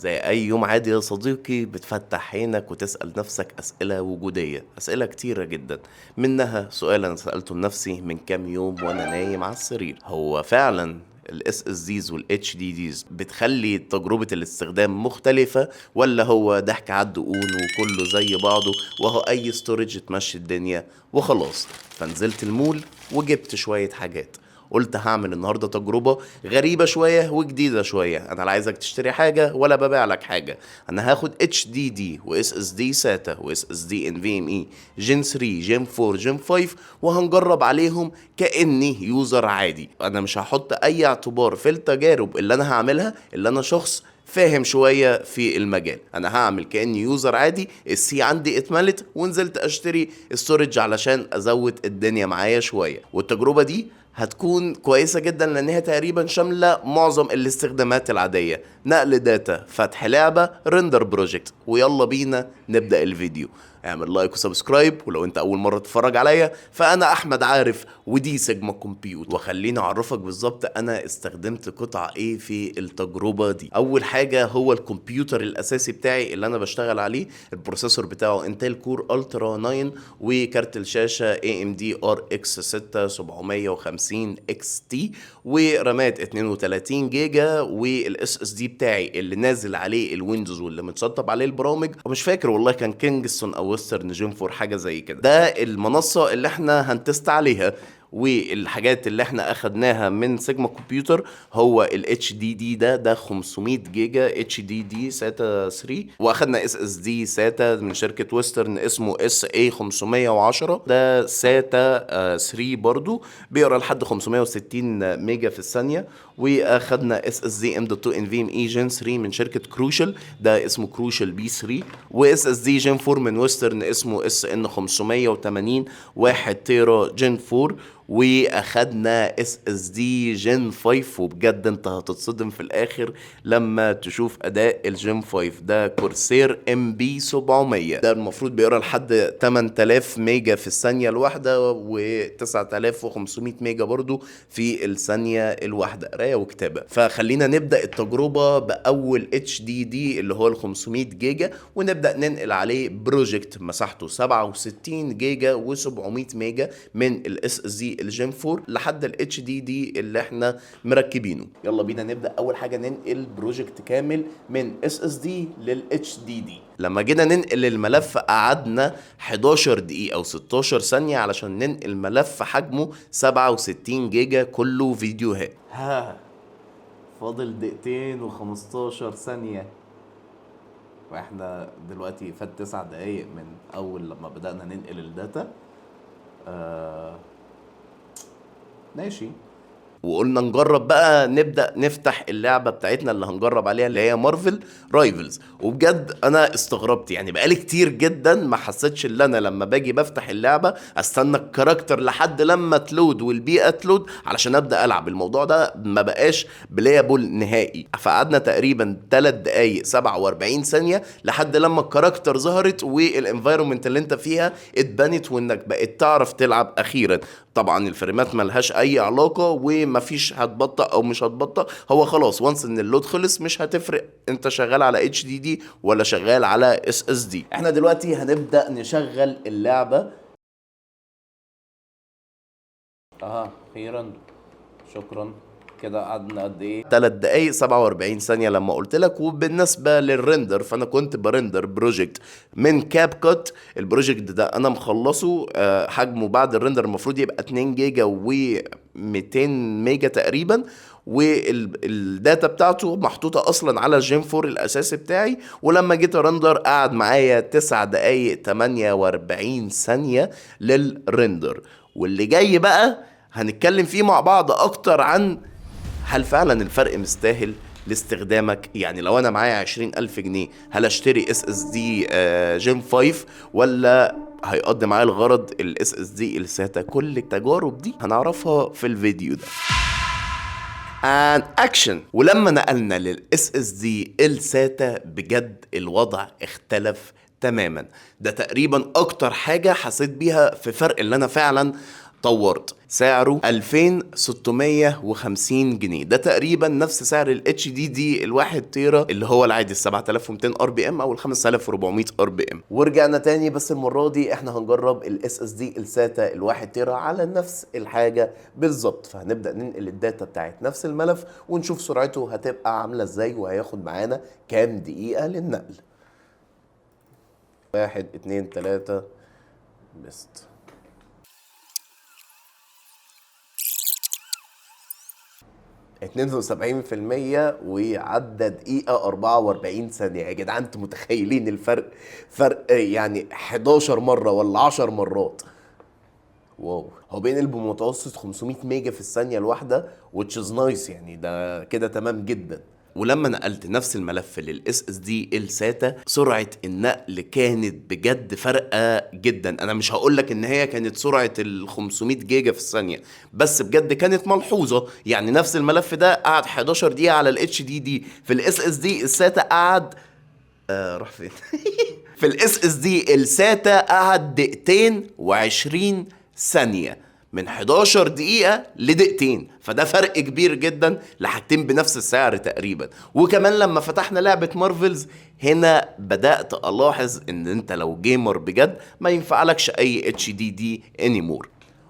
زي أي يوم عادي يا صديقي بتفتح عينك وتسأل نفسك أسئلة وجودية، أسئلة كتيرة جدا. منها سؤال أنا سألته لنفسي من كام يوم وأنا نايم على السرير: هو فعلا ال SSDs وال HDDs بتخلي تجربة الاستخدام مختلفة، ولا هو ضحك على الدقون وكله زي بعضه وهو أي ستورج تمشي الدنيا وخلاص؟ فنزلت المول وجبت شوية حاجات، قلت هعمل النهارده تجربه غريبه شويه وجديده شويه. انا لا عايزك تشتري حاجه ولا ببيع لك حاجه، انا هاخد اتش دي دي واس اس دي ساتا واس اس دي ان في ام اي جين 3 جين 4 جين 5 وهنجرب عليهم كاني يوزر عادي. انا مش هحط اي اعتبار في التجارب اللي انا هعملها، اللي انا شخص فاهم شويه في المجال. انا هعمل كاني يوزر عادي، السي عندي اتملت ونزلت اشتري ستورج علشان ازود الدنيا معايا شويه. والتجربه دي هتكون كويسة جدا لانها تقريبا شاملة معظم الاستخدامات العادية: نقل داتا، فتح لعبة، ريندر بروجكت. ويلا بينا نبدأ الفيديو. اعمل لايك وسبسكرايب، ولو انت اول مرة تتفرج عليا فانا احمد عارف ودي سيجما كمبيوتر. وخليني اعرفك بالظبط انا استخدمت قطع ايه في التجربة دي. اول حاجة هو الكمبيوتر الاساسي بتاعي اللي انا بشتغل عليه، البروسيسور بتاعه انتل كور الترا 9، وكارت الشاشة AMD RX 6 750 XT، ورامات 32 جيجا، والاس اس دي بتاعي اللي نازل عليه الويندوز واللي متسطب عليه البرامج، ومش فاكر والله كان كينجستون او ويسترن جيم 4 حاجه زي كده. ده المنصه اللي احنا هنتست عليها. والحاجات اللي احنا اخدناها من سيجما كمبيوتر هو ال HDD ده 500 جيجا HDD ساتا 3، واخدنا اس اس دي ساتا من شركة ويسترن اسمه SA 510، ده ساتا 3 برضو بيقرا لحد 560 ميجا في الثانية. واخدنا اس اس دي M.2 NVMe Gen 3 من شركة كروشل، ده اسمه كروشل بي 3. واس اس دي جين 4 من ويسترن اسمه SN 580 1 تيرا جين 4. واخدنا اس اس دي جين 5، وبجد انت هتتصدم في الاخر لما تشوف اداء الجين 5. ده كورسير ام بي 700، ده المفروض بيقرا لحد 8000 ميجا في الثانيه الواحده و9500 ميجا برضو في الثانيه الواحده قرايه وكتابه. فخلينا نبدا التجربه باول اتش دي دي اللي هو ال 500 جيجا، ونبدا ننقل عليه بروجكت مساحته 67 جيجا و700 ميجا من الاس اس دي الجين 4 لحد الاتش دي دي اللي احنا مركبينه. يلا بينا نبدا. اول حاجه ننقل بروجكت كامل من اس اس دي للاتش دي دي. لما جينا ننقل الملف قعدنا 11 دقيقه او 16 ثانيه علشان ننقل ملف حجمه 67 جيجا كله فيديوهات. فاضل دقيقتين و15 ثانيه، واحنا دلوقتي فات 9 دقايق من اول لما بدأنا ننقل الداتا. ماشي. وقلنا نجرب بقى، نبدأ نفتح اللعبة بتاعتنا اللي هنجرب عليها اللي هي مارفل رايفلز. وبجد انا استغربت، يعني بقالي كتير جدا ما حسيتش ان انا لما باجي بفتح اللعبة استنى الكاركتر لحد لما تلود والبيئة تلود علشان ابدأ العب. الموضوع ده ما بقاش بلايبل نهائي. فقعدنا تقريبا 3 دقايق 47 ثانية لحد لما الكاركتر ظهرت والانفايرومنت اللي انت فيها اتبنت وانك بقيت تعرف تلعب اخيرا. طبعا الفريمات ملهاش اي علاقة ومفيش هتبطأ او مش هتبطأ، هو خلاص وانس ان اللود خلص مش هتفرق انت شغال على اتش دي دي ولا شغال على اس اس دي. احنا دلوقتي هنبدأ نشغل اللعبة. خيرا، شكرا. كده قعدنا قد ايه؟ 3 دقايق 47 ثانية لما قلت لك. وبالنسبة للريندر فانا كنت بريندر بروجكت من كاب كات. البروجكت ده انا مخلصه، حجمه بعد الريندر المفروض يبقى 2 جيجا و200 ميجا تقريبا، والداتا بتاعته محطوطة اصلا على الجين 4 الاساسي بتاعي. ولما جيت ارندر قعد معايا 9 دقايق 48 ثانية للريندر. واللي جاي بقى هنتكلم فيه مع بعض اكتر عن هل فعلا الفرق مستاهل لاستخدامك. يعني لو انا معايا 20,000 جنيه هل اشتري اس اس دي جيم 5 ولا هيقضي معايا الغرض الاس اس دي الساتا؟ كل التجارب دي هنعرفها في الفيديو ده. ان اكشن. ولما نقلنا للاس اس دي الساتا بجد الوضع اختلف تماما. ده تقريبا اكتر حاجة حسيت بيها في فرق اللي انا فعلا طورت، سعره 2650 جنيه. ده تقريبا نفس سعر ال HDD الواحد تيرا اللي هو العادي ال 7200 ار بي ام او ال 5400 ار بي ام. ورجعنا تاني، بس المره دي احنا هنجرب ال SSD الساتا الواحد تيرا على نفس الحاجه بالظبط. فهنبدا ننقل الداتا بتاعت نفس الملف ونشوف سرعته هتبقى عامله ازاي وهياخد معانا كام دقيقه للنقل. 1 2 3 بست 72% وعدى دقيقة 44 ثانية. يا جدعان انتوا متخيلين الفرق؟ فرق يعني 11 مرة ولا 10 مرات. واو. هو بينقل بمتوسط 500 ميجا في الثانية الواحدة which is nice، يعني ده كده تمام جدا. ولما نقلت نفس الملف للاس اس دي الساتا، سرعه النقل كانت بجد فارقه جدا. انا مش هقول لك ان هي كانت سرعه ال 500 جيجا في الثانيه، بس بجد كانت ملحوظه. يعني نفس الملف ده قعد 11 دقيقه على الاتش دي دي، في الاس اس دي الساتا قعد راح فين في الاس اس دي الساتا قعد دقيقتين و20 ثانيه، من 11 دقيقة لدقيقتين. فده فرق كبير جدا لحاجتين بنفس السعر تقريبا. وكمان لما فتحنا لعبة مارفلز هنا بدأت ألاحظ ان انت لو جيمر بجد ما ينفعلكش اي اتش دي دي انيمور.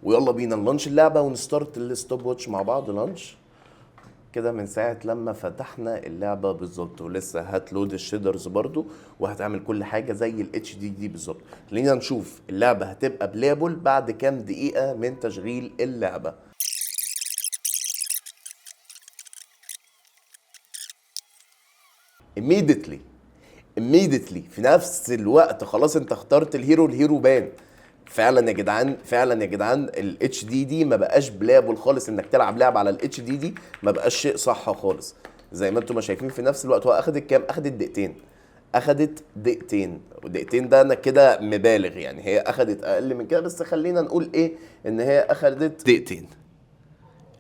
ويلا بينا نلانش اللعبة ونستارت الستوب واتش مع بعض. لانش كده من ساعة لما فتحنا اللعبة بالظبط، ولسه هتلود الشيدرز برضو وهتعمل كل حاجة زي ال HDD بالظبط. خلينا نشوف اللعبة هتبقى بلابل بعد كام دقيقة من تشغيل اللعبة. immediately في نفس الوقت خلاص انت اخترت الهيرو بان. فعلا يا جدعان، فعلا يا جدعان، الاتش دي دي ما بقاش بلابل خالص. انك تلعب لعب على الاتش دي دي ما بقاش شيء صح خالص. زي ما انتم ما شايفين في نفس الوقت هو اخدت كام؟ اخدت دقيقتين. ودقيقتين ده انا كده مبالغ، يعني هي اخدت اقل من كده، بس خلينا نقول ايه، ان هي اخدت دقيقتين.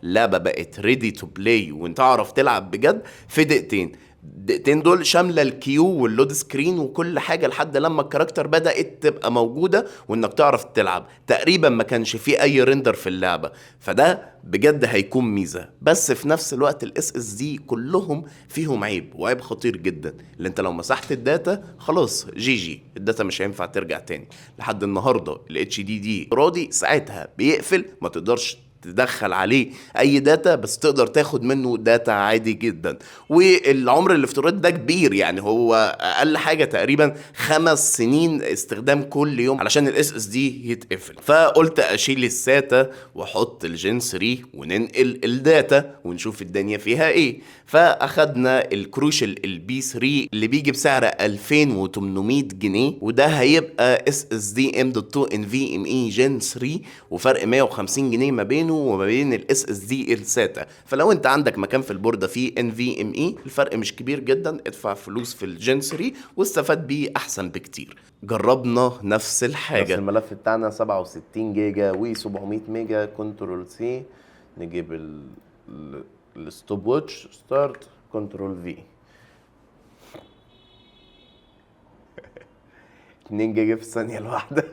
اللعبه بقت ريدي تو بلاي وانت تعرف تلعب بجد في دقيقتين. الدقيقتين دول شامله الكيو واللود سكرين وكل حاجه لحد لما الكاركتر بدات تبقى موجوده وانك تعرف تلعب. تقريبا ما كانش فيه اي ريندر في اللعبه، فده بجد هيكون ميزه. بس في نفس الوقت الاس اس دي كلهم فيهم عيب، وعيب خطير جدا، اللي انت لو مسحت الداتا خلاص جي الداتا مش هينفع ترجع تاني. لحد النهارده الاتش دي دي راضي ساعتها بيقفل، ما تقدرش تدخل عليه اي داتا، بس تقدر تاخد منه داتا عادي جدا. والعمر الافتراضي ده كبير، يعني هو اقل حاجه تقريبا 5 سنين استخدام كل يوم علشان الاس اس دي يتقفل. فقلت اشيل الساتا واحط الجين 3 وننقل الداتا ونشوف الدنيا فيها ايه. فاخدنا الكروشال البي 3 اللي بيجي بسعر 2800 جنيه، وده هيبقى اس اس دي ام دوت 2 ان في ام اي جين 3، وفرق 150 جنيه ما بينه وما بين الاس اس دي الساتا. فلو انت عندك مكان في البورده فيه ان في ام اي الفرق مش كبير جدا، ادفع فلوس في الجين 3 واستفاد بيه احسن بكتير. جربنا نفس الحاجه، نفس الملف بتاعنا 67 جيجا و700 ميجا. كنترول سي، نجيب الستوب واتش، ستارت، كنترول في. 2 جيجا في الثانيه الواحده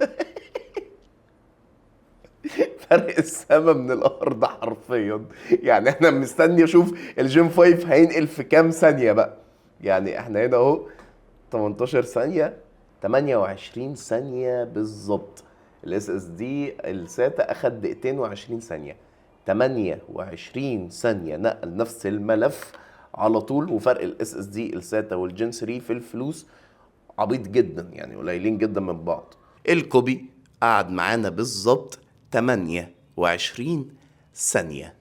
فرق السما من الارض حرفيا. يعني احنا مستني اشوف الجيم 5 هينقل في كام ثانيه بقى. يعني احنا هنا اهو 18 ثانيه، 28 ثانيه بالظبط. الاس اس دي الساتا اخد دقيقتين و20 ثانيه، 28 ثانيه نقل نفس الملف على طول. وفرق الاس اس دي الساتا والجين 3 في الفلوس عبيط جدا، يعني قليلين جدا من بعض. الكوبي قعد معانا بالظبط 28 ثانية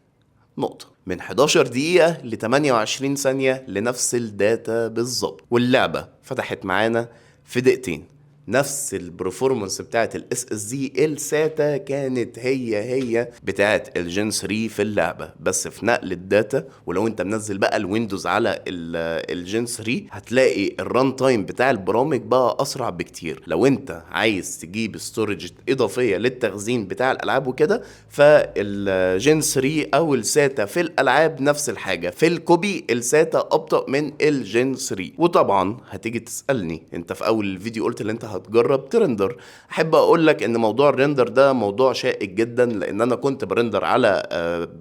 نقطة، من 11 دقيقة ل 28 ثانية لنفس الداتا بالظبط. واللعبة فتحت معانا في دقيقتين. نفس البرفورمانس بتاعت الاس اس دي الساتا كانت هي بتاعت الجين 3 في اللعبه، بس في نقل الداتا. ولو انت منزل بقى الويندوز على الجين 3 هتلاقي الران تايم بتاع البرامج بقى اسرع بكتير. لو انت عايز تجيب ستورج اضافيه للتخزين بتاع الالعاب وكده، فالجين 3 او الساتا في الالعاب نفس الحاجه. في الكوبي الساتا ابطا من الجين 3. وطبعا هتيجي تسالني، انت في اول الفيديو قلت اللي انت هتجرب ترندر. احب اقول لك ان موضوع الرندر ده موضوع شائك جدا، لان انا كنت برندر على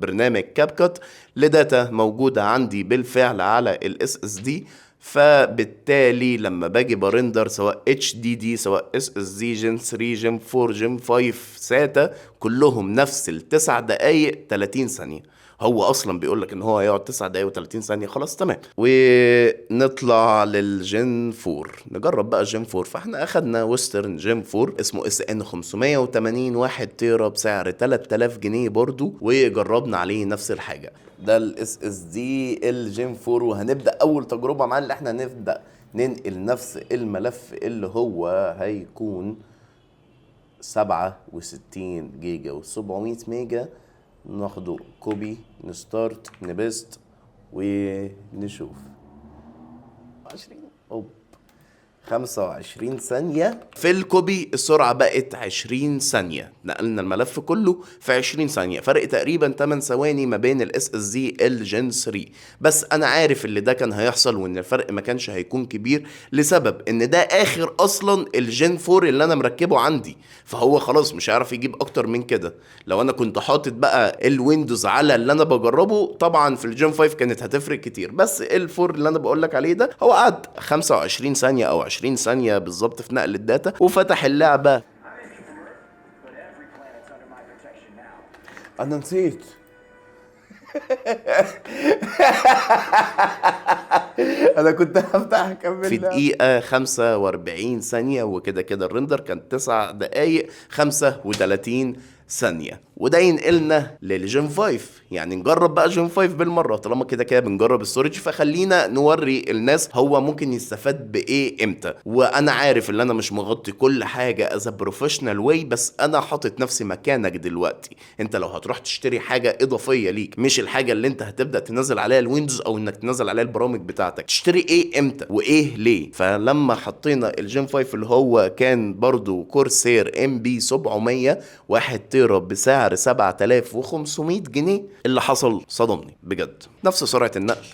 برنامج كاب كات لداتا موجودة عندي بالفعل على الاس اس دي. فبالتالي لما باجي برندر سواء اتش دي دي سواء اس اس دي جن 3 جن 4 جن 5 ساتا، كلهم نفس التسع دقايق 30 ثانية. هو اصلا بيقول لك ان هو هيقعد 9 دقايق و30 ثانيه، خلاص تمام. ونطلع للجن 4 نجرب بقى الجن 4. فاحنا اخدنا ويسترن جن 4 اسمه اس ان 580 1 تيرا بسعر 3000 جنيه برضو، وجربنا عليه نفس الحاجه. ده الاس اس دي الجن 4. وهنبدا اول تجربه معاه اللي احنا نبدا ننقل نفس الملف اللي هو هيكون 67 جيجا و700 ميجا. ناخده كوبي، نستارت، نبست ونشوف 25 ثانية. في الكوبي السرعة بقت 20 ثانية، نقلنا الملف كله في 20 ثانية، فرق تقريبا 8 ثواني ما بين الاس اس دي الجن 3. بس انا عارف اللي ده كان هيحصل وان الفرق ما كانش هيكون كبير، لسبب ان ده اخر اصلا الجن 4 اللي انا مركبه عندي، فهو خلاص مش هيعرف يجيب اكتر من كده. لو انا كنت حاطط بقى الويندوز على اللي انا بجربه طبعا في الجن 5 كانت هتفرق كتير، بس الفور اللي انا بقولك عليه ده هو قعد 25 ثانية او 20 ثانية بالظبط في نقل الداتا وفتح اللعبة. انا نسيت انا كنت هفتح اكمل في دقيقة 45 ثانية، وكده كده الرندر كان 9 دقايق 35 ثانية. وده ينقلنا للجن 5. يعني نجرب بقى جن 5 بالمرة، طالما كده كده بنجرب الستورج فخلينا نوري الناس هو ممكن يستفاد بايه امتى. وانا عارف ان انا مش مغطي كل حاجة از بروفيشنال واي، بس انا حاطط نفسي مكانك دلوقتي. انت لو هتروح تشتري حاجة اضافية ليك، مش الحاجة اللي انت هتبدأ تنزل عليها الويندوز او انك تنزل عليها البرامج بتاعتك، تشتري ايه امتى وايه ليه. فلما حطينا الجن 5 اللي هو كان برضو كورسير ام بي 700 1 تيرا بسعر 7500 جنيه، اللي حصل صدمني بجد. نفس سرعة النقل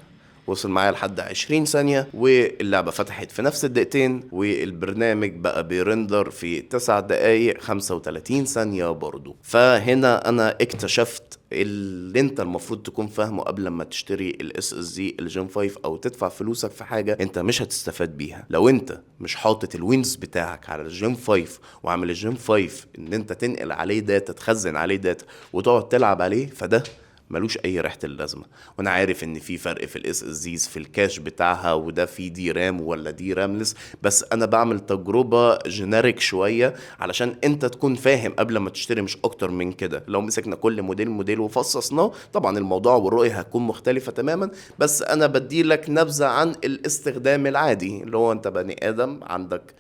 وصل معايا لحد 20 ثانية، واللعبة فتحت في نفس الدقيقتين، والبرنامج بقى بيرندر في 9 دقايق 35 ثانية برضو. فهنا انا اكتشفت اللي انت المفروض تكون فاهمه قبل ما تشتري الاس اس دي الجن 5 او تدفع فلوسك في حاجة انت مش هتستفاد بيها. لو انت مش حاطط الويندوز بتاعك على الجن 5 وعامل الجن 5 ان انت تنقل عليه داتا، تخزن عليه داتا وتقعد تلعب عليه، فده ملوش اي ريحه اللازمه. وانا عارف ان في فرق في الاس اس ديز في الكاش بتاعها، وده في دي رام ولا دي راملس، بس انا بعمل تجربه جينيريك شويه علشان انت تكون فاهم قبل ما تشتري، مش اكتر من كده. لو مسكنا كل موديل وفصصناه طبعا الموضوع والرؤيه هتكون مختلفه تماما، بس انا بديلك نبذه عن الاستخدام العادي، اللي هو انت بني ادم عندك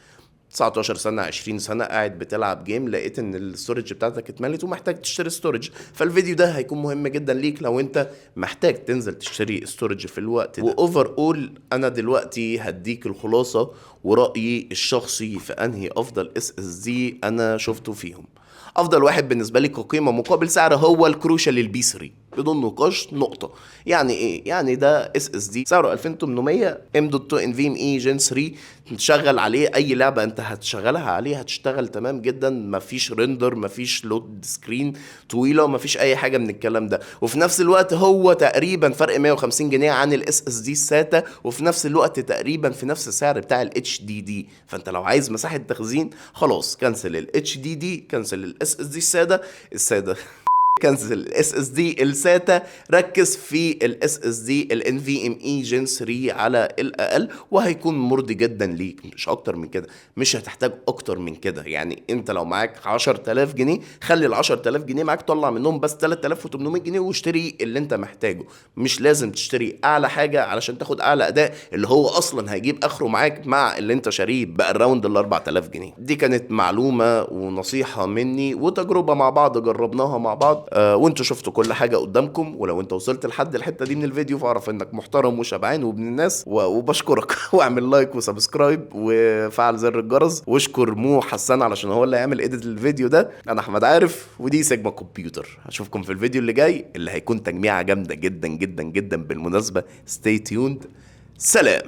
19 سنة 20 سنة قاعد بتلعب جيم، لقيت ان الستورج بتاعتك اتملت ومحتاج تشتري ستورج. فالفيديو ده هيكون مهم جدا ليك لو انت محتاج تنزل تشتري ستورج في الوقت ده. واوفر اول انا دلوقتي هديك الخلاصة ورأيي الشخصي في انهي افضل اس اس دي انا شفته فيهم. افضل واحد بالنسبه لي كقيمه مقابل سعر هو الكروشال البي 3 بدون نقاش نقطه. يعني ايه؟ يعني ده اس اس دي سعره 2800 ام دوت 2 ان في ام اي جن 3، تشغل عليه اي لعبه انت هتشغلها عليه هتشتغل تمام جدا، مفيش ريندر، مفيش لود سكرين طويله، مفيش اي حاجه من الكلام ده. وفي نفس الوقت هو تقريبا فرق 150 جنيه عن الاس اس دي الساتا، وفي نفس الوقت تقريبا في نفس السعر بتاع الاتش دي دي. فانت لو عايز مساحه تخزين خلاص كنسل الاتش دي دي، كنسل الاس اس دي الساده كنسل الاس اس دي الساتا، ركز في الاس اس دي الان في ام اي جن 3 على الاقل، وهيكون مرضي جدا ليك، مش اكتر من كده. مش هتحتاج اكتر من كده. يعني انت لو معاك 10000 جنيه خلي ال 10000 جنيه معاك، طلع منهم بس 3800 جنيه واشتري اللي انت محتاجه. مش لازم تشتري اعلى حاجه علشان تاخد اعلى اداء، اللي هو اصلا هيجيب اخره معاك مع اللي انت شاريه بقى الراوند ال 4000 جنيه. دي كانت معلومه ونصيحه مني وتجربه مع بعض جربناها مع بعض. وانتوا شفتوا كل حاجه قدامكم. ولو انت وصلت لحد الحته دي من الفيديو فاعرف انك محترم وشبعان وابن الناس، وبشكرك. واعمل لايك وسبسكرايب وفعل زر الجرس، واشكر مو حسان علشان هو اللي هيعمل ايديت للفيديو ده. انا احمد عارف ودي سيجما كمبيوتر. هشوفكم في الفيديو اللي جاي اللي هيكون تجميعه جامده جدا جدا جدا بالمناسبه. stay tuned. سلام.